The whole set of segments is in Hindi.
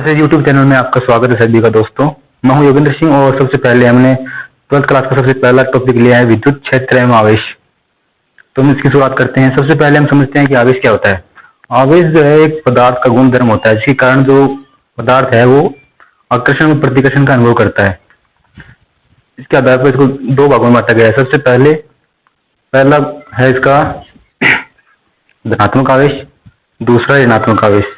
क्लासेज यूट्यूब चैनल में आपका स्वागत है सभी का दोस्तों। मैं हूं योगेंद्र सिंह और सबसे पहले हमने 12th क्लास का सबसे पहला टॉपिक लिया है विद्युत क्षेत्र एवं आवेश। तो हम इसकी शुरुआत करते हैं। सबसे पहले हम समझते हैं कि आवेश क्या होता है। आवेश जो है एक पदार्थ का गुण धर्म होता है जिसके कारण जो पदार्थ है वो आकर्षण और प्रतिकर्षण का अनुभव करता है। इसके आधार पर इसको दो भागों में बांटा गया है। सबसे पहला है इसका धनात्मक आवेश, दूसरा ऋणात्मक आवेश।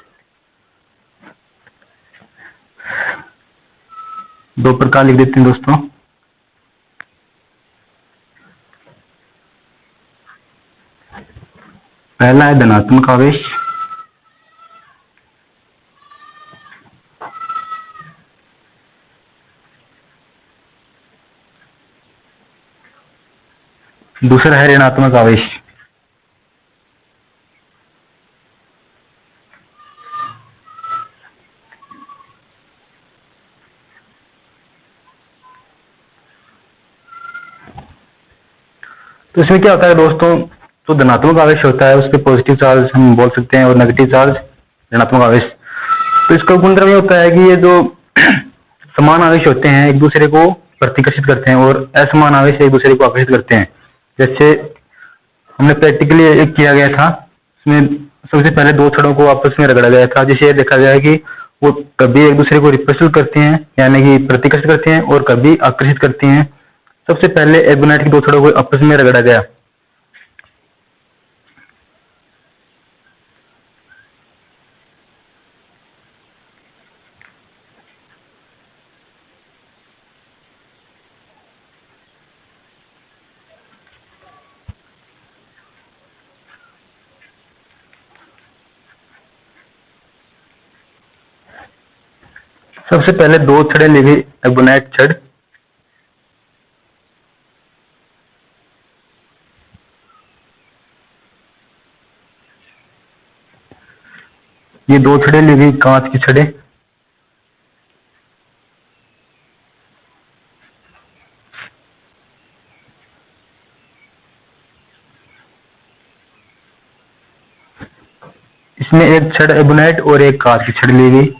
दो प्रकार लिख देते हैं दोस्तों। पहला है धनात्मक आवेश, दूसरा है ऋणात्मक आवेश। तो इसमें क्या होता है दोस्तों, तो धनात्मक आवेश होता है उस पर पॉजिटिव चार्ज हम बोल सकते हैं और नेगेटिव चार्ज ऋणात्मक आवेश। तो इसका गुणधर्म ये होता है कि ये जो समान आवेश होते हैं एक दूसरे को प्रतिकर्षित करते हैं और असमान आवेश एक दूसरे को आकर्षित करते हैं। जैसे हमने प्रैक्टिकली एक किया गया था, इसमें सबसे पहले दो छड़ों को आपस में रगड़ा गया था जिसे देखा गया कि वो कभी एक दूसरे को रिपल्सिव करते हैं यानी कि प्रतिकर्षित करते हैं और कभी आकर्षित करते हैं। सबसे पहले एल्बोनाइट की दो छड़ों को आपस में रगड़ा गया। सबसे पहले दो छड़ें ली गई एल्बोनाइट छड़, ये दो छड़ें ली गई कांच की छड़ें, इसमें एक छड़ एल्बोनाइट और एक कांच की छड़ ली गई।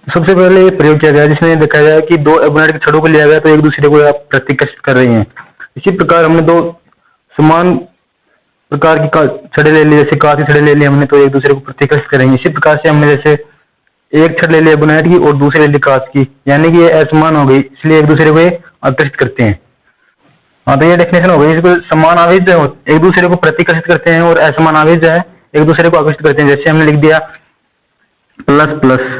सबसे पहले ये प्रयोग किया गया जिसमें देखा गया कि दो एल्बोनाइट की छड़ों को लिया गया तो एक दूसरे को आप प्रतिकर्षित कर रही हैं। इसी प्रकार हमने दो समान प्रकार की छड़ें ले ली, जैसे कांच की छड़ें ले ली हमने तो एक दूसरे को प्रतिकर्षित करेंगे। इसी प्रकार से हमने जैसे एक छड़ ले ली एल्बोनाइट की और दूसरे ले ली कांच की, यानी कि ये असमान हो गई इसलिए एक दूसरे को ये आकर्षित करते हैं। हाँ, तो ये डेफिनेशन हो गई। इसको समान आवेश जो एक दूसरे को प्रतिकर्षित करते हैं और असमान आवेश जो है एक दूसरे को आकर्षित करते हैं। जैसे हमने लिख दिया प्लस प्लस,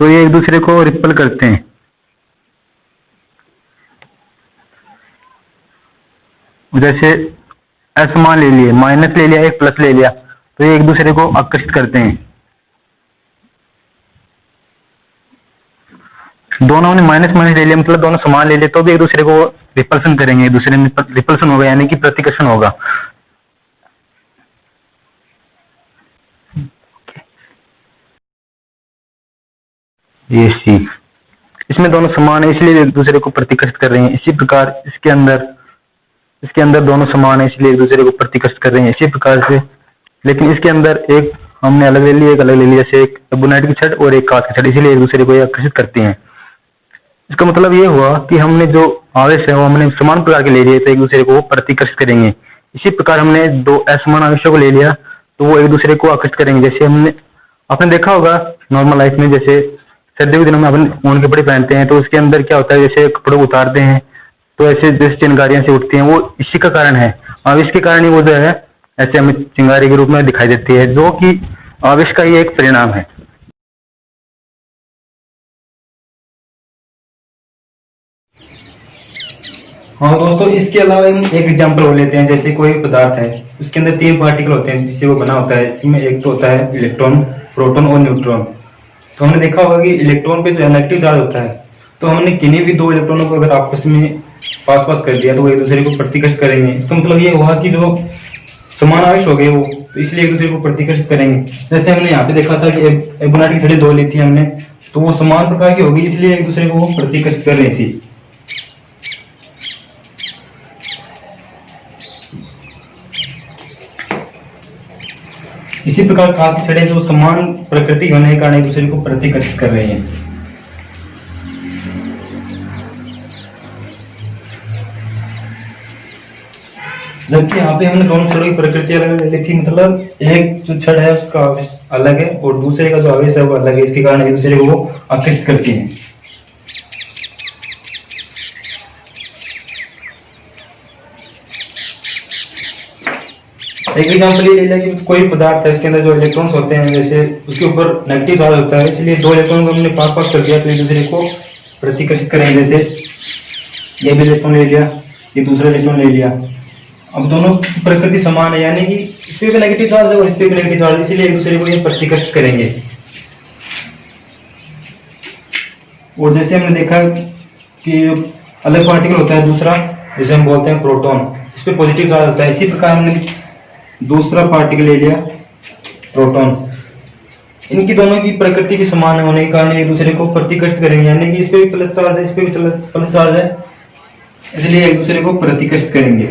तो ये एक दूसरे को रिपल करते हैं। जैसे असमान ले लिए, माइनस ले लिया, एक प्लस ले लिया, तो ये एक दूसरे को आकर्षित करते हैं। दोनों ने माइनस माइनस ले लिया मतलब दोनों समान ले लिए तो भी एक दूसरे को रिपल्सन करेंगे, एक दूसरे में रिपल्सन होगा यानी कि प्रतिकर्षण होगा। ये सी, इसमें दोनों समान है इसलिए एक दूसरे को प्रतिकर्षित कर रहे हैं। इसी प्रकार इसके अंदर दोनों समान है इसलिए एक दूसरे को प्रतिकर्षित कर रहे हैं। इसी प्रकार से लेकिन इसके अंदर एक हमने अलग ले ली, एक अलग ले ली, जैसे एक एल्बोनाइट की छड़ और एक कांच की छड़, इसीलिए एक दूसरे को ये आकर्षित करती हैं। इसका मतलब ये हुआ कि हमने जो आवेश है वो हमने समान प्रकार के ले लिए तो एक दूसरे को प्रतिकर्षित करेंगे। इसी प्रकार हमने दो असमान आवेशों को ले लिया तो वो एक दूसरे को आकर्षित करेंगे। जैसे आपने देखा होगा नॉर्मल लाइफ में, जैसे सर्दियों के दिनों में अपन ऊन के कपड़े पहनते हैं तो उसके अंदर क्या होता है, जैसे कपड़े उतारते हैं तो ऐसे जैसे चिंगारियां से उठती हैं, वो इसी का कारण है। आवेश के कारण ही वो जो है ऐसे हमें चिंगारी के रूप में दिखाई देती है, जो कि आवेश का ही एक परिणाम है। हाँ दोस्तों, इसके अलावा हम एक एग्जांपल हो लेते हैं। जैसे कोई पदार्थ है, उसके अंदर तीन पार्टिकल होते हैं जिससे वो बना होता है। इसमें एक तो होता है इलेक्ट्रॉन, प्रोटॉन और न्यूट्रॉन। तो हमने देखा होगा कि इलेक्ट्रॉन पे जो है नेगेटिव चार्ज होता है, तो हमने किन्हीं भी दो इलेक्ट्रॉनों को अगर आपस में पास पास कर दिया तो वो एक दूसरे को प्रतिकर्षित करेंगे। इसका मतलब ये हुआ कि जो समान आवेश हो गए वो, तो इसलिए एक दूसरे को प्रतिकर्षित करेंगे। जैसे हमने यहाँ पे देखा था कि एल्बोनाइट की छड़ें दो ली थी हमने, तो वो समान प्रकार की होगी इसलिए एक दूसरे को वो प्रतिकर्षित कर रही थी। इसी प्रकार काफी छड़ें जो समान प्रकृति होने के कारण एक दूसरे को प्रतिकर्षित कर रही हैं। जबकि यहाँ पे हमने दोनों छड़ों की प्रकृति अलग ले ली थी, मतलब एक जो छड़ है उसका आवेश अलग है और दूसरे का जो आवेश है वो अलग है, इसके कारण एक दूसरे को वो आकर्षित करती हैं। एक एग्जाम्पल ये ले लिया कि कोई पदार्थ है उसके अंदर जो इलेक्ट्रॉन्स होते हैं, जैसे उसके ऊपर नेगेटिव चार्ज होता है, इसलिए दो इलेक्ट्रॉन को हमने पास पास कर दिया तो एक दूसरे को प्रतिकर्षित करेंगे। जैसे ये भी इलेक्ट्रॉन ले लिया, ये दूसरा इलेक्ट्रॉन ले लिया, अब दोनों की प्रकृति समान है, यानी कि इस पे भी नेगेटिव चार्ज है और इस पे भी नेगेटिव चार्ज है, इसलिए एक दूसरे को ये प्रतिकर्षित करेंगे। और जैसे हमने देखा कि अलग पार्टिकल होता है दूसरा, जिसे हम बोलते हैं प्रोटॉन, इस पे पॉजिटिव चार्ज होता है, इसी प्रकार हमने दूसरा पार्टिकल ले लिया प्रोटॉन। इनकी दोनों की प्रकृति भी समान होने के कारण एक दूसरे को प्रतिकर्षित करेंगे, यानी कि इस पे भी प्लस चार्ज है, इस पे भी प्लस चार्ज है, इसलिए एक दूसरे को प्रतिकर्षित करेंगे।